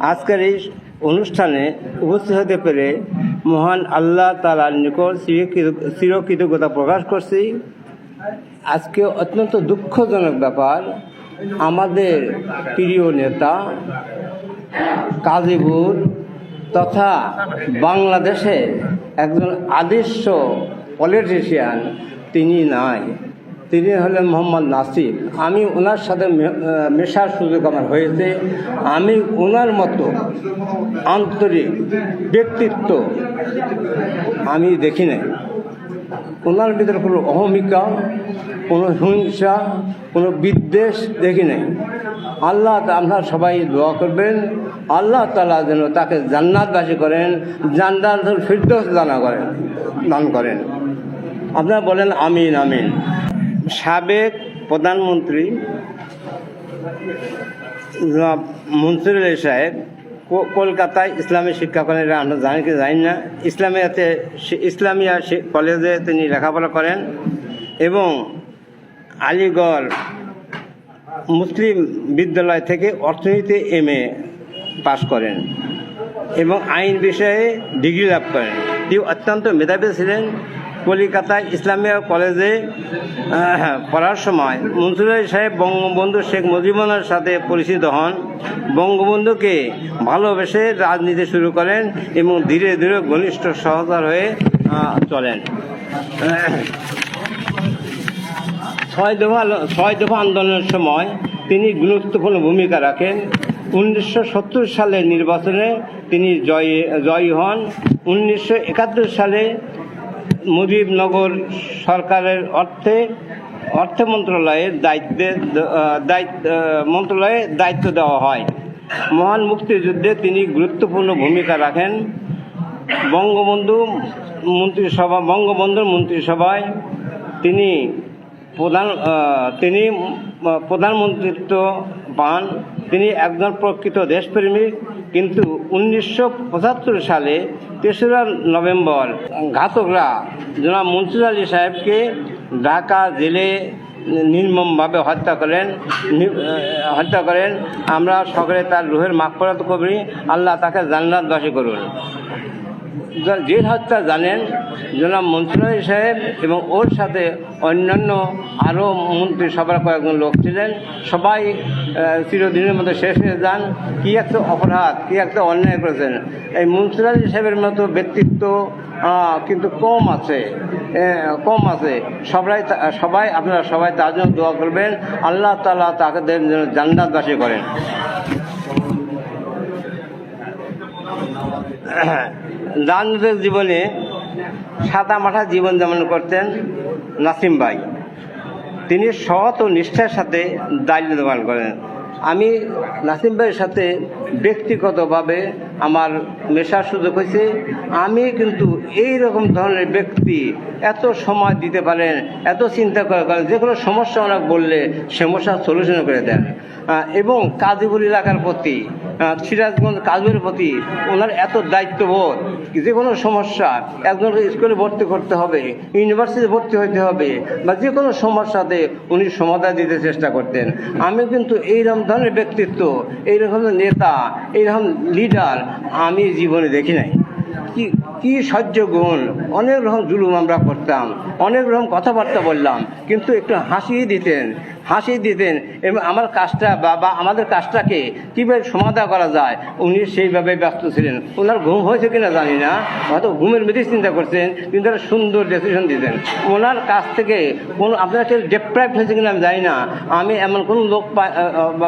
আজকের এই অনুষ্ঠানে উপস্থিত হতে পেরে মহান আল্লাহ তাআলার নিকট চিরকৃতজ্ঞতা প্রকাশ করছি। আজকে অত্যন্ত দুঃখজনক ব্যাপার, আমাদের প্রিয় নেতা গাজীপুর তথা বাংলাদেশের একজন আদর্শ পলিটিশিয়ান তিনি নাই, তিনি হলেন মোহাম্মদ নাসির। আমি ওনার সাথে মেশার সুযোগ আমার হয়েছে। আমি ওনার মতো আন্তরিক ব্যক্তিত্ব আমি দেখি নাই। ওনার ভিতরে কোনো অহমিকা, কোনো হিংসা, কোনো বিদ্বেষ দেখি নাই। আল্লাহ আপনারা সবাই দোয়া করবেন, আল্লাহ তাআলা যেন তাকে জান্নাতবাসী করেন, জান্নাতুল ফিরদৌস দান করেন। আপনারা বলেন আমিন আমিন। সাবেক প্রধানমন্ত্রী মনসুর আলী সাহেব কলকাতায় ইসলামী শিক্ষা কলেজে, আমরা জানি কি জানি না, ইসলামিয়া কলেজে তিনি লেখাপড়া করেন এবং আলিগড় মুসলিম বিদ্যালয় থেকে অর্থনীতি MA পাশ করেন এবং আইন বিষয়ে ডিগ্রি লাভ করেন। তিনি অত্যন্ত মেধাবী ছিলেন। কলকাতায় ইসলামিয়া কলেজে পড়ার সময় মনসুর আলী সাহেব বঙ্গবন্ধু শেখ মুজিবুর সাথে পরিচিত হন। বঙ্গবন্ধুকে ভালোবেসে রাজনীতি শুরু করেন এবং ধীরে ধীরে ঘনিষ্ঠ সহচর হয়ে চলেন। 6 দফা আন্দোলনের সময় তিনি গুরুত্বপূর্ণ ভূমিকা রাখেন। 1970 সালের নির্বাচনে তিনি জয়ী হন। 1971 সালে মুজিবনগর সরকারের অর্থ মন্ত্রণালয়ের দায়িত্ব দেওয়া হয়। মহান মুক্তিযুদ্ধে তিনি গুরুত্বপূর্ণ ভূমিকা রাখেন। বঙ্গবন্ধুর মন্ত্রিসভায় তিনি প্রধানমন্ত্রিত্ব পান। তিনি একজন প্রকৃত দেশপ্রেমিক। কিন্তু 1975 সালে 3রা নভেম্বর ঘাতকরা জনাব মনসুর আলী সাহেবকে ঢাকা জেলে নির্মমভাবে হত্যা করেন। আমরা সকলে তার রুহের মাগফিরাত করি, আল্লাহ তাকে জান্নাতবাসী করুন। যে হত্যা জানেন জনাব মনসুর আলী সাহেব এবং ওর সাথে অন্যান্য আরও মন্ত্রিসভার কয়েকজন লোক ছিলেন। সবাই চিরদিনের মধ্যে শেষ হয়ে যান। কী একটা অপরাধ, কী একটা অন্যায় করেছেন। এই মনসুর আলী সাহেবের মতো ব্যক্তিত্ব কিন্তু কম আছে। আপনারা সবাই তার জন্য দোয়া করবেন, আল্লাহ তাআলা তাকে জান্নাতবাসী করেন। রাজনৈতিক জীবনে সাদামাটা জীবনযাপন করতেন নাসিম ভাই। তিনি সৎ ও নিষ্ঠার সাথে দায়িত্ব পালন করেন। আমি নাসিম ভাইয়ের সাথে ব্যক্তিগতভাবে আমার মেশার সুযোগ হয়েছে। আমি কিন্তু এই রকম ধরনের ব্যক্তি এত সময় দিতে পারেন, এত চিন্তা করে করেন, যে কোনো সমস্যা ওনাকে বললে সমস্যার সলিউশন করে দেন এবং গাজীপুর এলাকার প্রতি, সিরাজগঞ্জ কাজের প্রতি ওনার এত দায়িত্ববোধ। যে কোনো সমস্যা, একজনকে স্কুলে ভর্তি করতে হবে, ইউনিভার্সিটি ভর্তি হতে হবে বা যে কোনো সমস্যাতে উনি সমাধান দিতে চেষ্টা করতেন। আমি কিন্তু এইরকম ধরনের ব্যক্তিত্ব, এইরকম নেতা, এইরকম লিডার আমি জীবনে দেখি নাই। কি সহ্য গুণ, অনেক রকম জুলুম আমরা করতাম, অনেক রকম কথাবার্তা বললাম, কিন্তু একটু হাসি দিতেন এবং আমার কাজটা বা আমাদের কাজটাকে কীভাবে সমাধান করা যায় উনি সেইভাবে ব্যস্ত ছিলেন। ওনার ঘুম হয়েছে কিনা জানি না, হয়তো ঘুমের মধ্যে চিন্তা করছেন, কিন্তু একটা সুন্দর ডিসিশন দিতেন। ওনার কাছ থেকে আপনার কেউ ডেপ্রাইভ হয়েছে কিনা আমি জানি না, আমি এমন কোনো লোক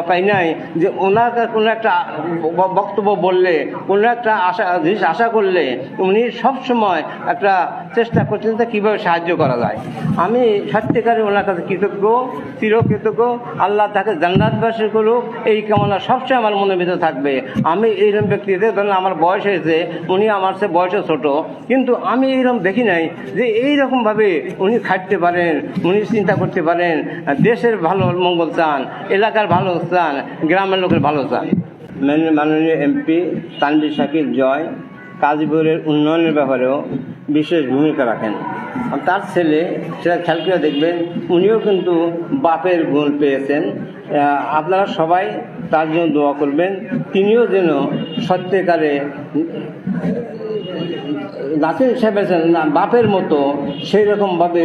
পাই নাই যে ওনার কোনো একটা বক্তব্য বললে, কোনো একটা জিনিস আশা করলে উনি সবসময় একটা চেষ্টা করছেন যে কীভাবে সাহায্য করা যায়। আমি সত্যিকারে ওনার কাছে চিরকৃতজ্ঞ। আল্লাহ তাকে জান্নাতবাসী করুক, এই কামনা সবসময় আমার মনের ভিতরে থাকবে। আমি এইরকম ব্যক্তিদের, ধরেন আমার বয়স হয়েছে, উনি আমার চেয়ে বয়সে ছোট, কিন্তু আমি এইরকম দেখি নাই যে এইরকমভাবে উনি খাটতে পারেন, উনি চিন্তা করতে পারেন, দেশের ভালো মঙ্গল চান, এলাকার ভালো চান, গ্রামের লোকের ভালো চান। মাননীয় MP তানভীর শাকিল জয় গাজীপুরের উন্নয়নের ব্যাপারেও বিশেষ ভূমিকা রাখেন। তার ছেলে, সেটা খেয়াল করে দেখবেন, উনিও কিন্তু বাপের গুণ পেয়েছেন। আপনারা সবাই তার জন্য দোয়া করবেন, তিনিও যেন সত্যিকারে নাসিম সাহেবের বাপের মতো সেই রকমভাবে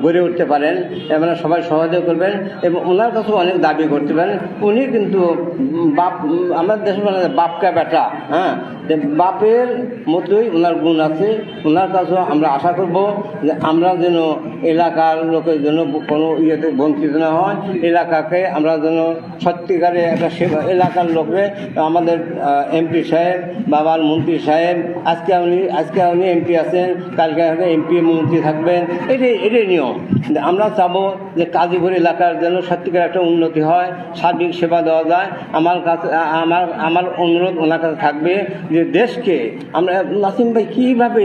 গড়ে উঠতে পারেন, আমরা সবাই সহযোগিতা করবেন এবং ওনার কাছেও অনেক দাবি করতে পারেন। উনি কিন্তু বাপ, আমাদের দেশে বলে বাপকা বেটা, হ্যাঁ, বাপের মতোই ওনার গুণ আছে। ওনার কাছেও আমরা আশা করব যে আমরা যেন এলাকার লোকের জন্য কোনো ইয়েতে বঞ্চিত না হয়, এলাকাকে আমরা যেন সত্যিকারে একটা সেবা, এলাকার লোকরে আমাদের এমপি সাহেব, বাবার মন্ত্রী সাহেব, আজকে উনি এমপি আছেন, কালকে এমপি মন্ত্রী থাকবেন, এটাই নিয়ম। আমরা চাবো যে কাজীপুর এলাকার যেন সত্যিকার একটা উন্নতি হয়, সার্বিক সেবা দেওয়া যায়। আমার কাছে আমার অনুরোধ ওনার কাছে থাকবে যে দেশকে আমরা, নাসিম ভাই কীভাবে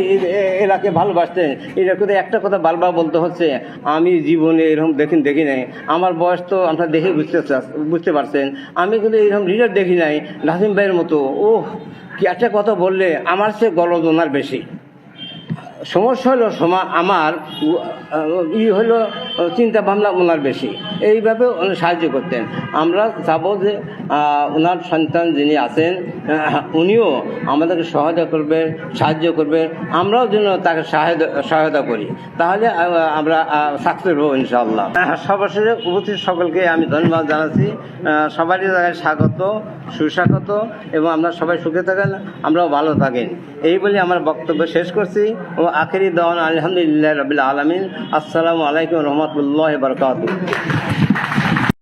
এলাকাকে ভালোবাসতেন, এটা করে একটা কথা বারবার বলতে হচ্ছে, আমি জীবনে এরকম দেখি নাই। আমার বয়স তো আপনারা দেখে বুঝতে পারছেন, আমি কিন্তু এরকম লিডার দেখি নাই নাসিম ভাইয়ের মতো। কি একটা কথা বললে আমার সে গলদ ওনার বেশি। সমস্যা হলো আমার হলো চিন্তা ভাবনা ওনার বেশি, এইভাবে উনি সাহায্য করতেন। আমরা চাবো যে ওনার সন্তান যিনি আছেন উনিও আমাদেরকে সহায়তা করবেন, সাহায্য করবেন, আমরাও যেন তাকে সহায়তা করি, তাহলে আমরা সাকসেস হবো ইনশাআল্লাহ। সর্বশেষে উপস্থিত সকলকে আমি ধন্যবাদ জানাচ্ছি, সবারই জায়গায় স্বাগত, সুস্বাগত, এবং আমরা সবাই সুখে থাকেন, আমরাও ভালো থাকেন, এই বলে আমার বক্তব্য শেষ করছি। ও আখিরি দাওয়ানা আলহামদুলিল্লাহ রাব্বিল আলামিন। আসসালামু আলাইকুম রহমতুল্লাহ বারকাতুহু।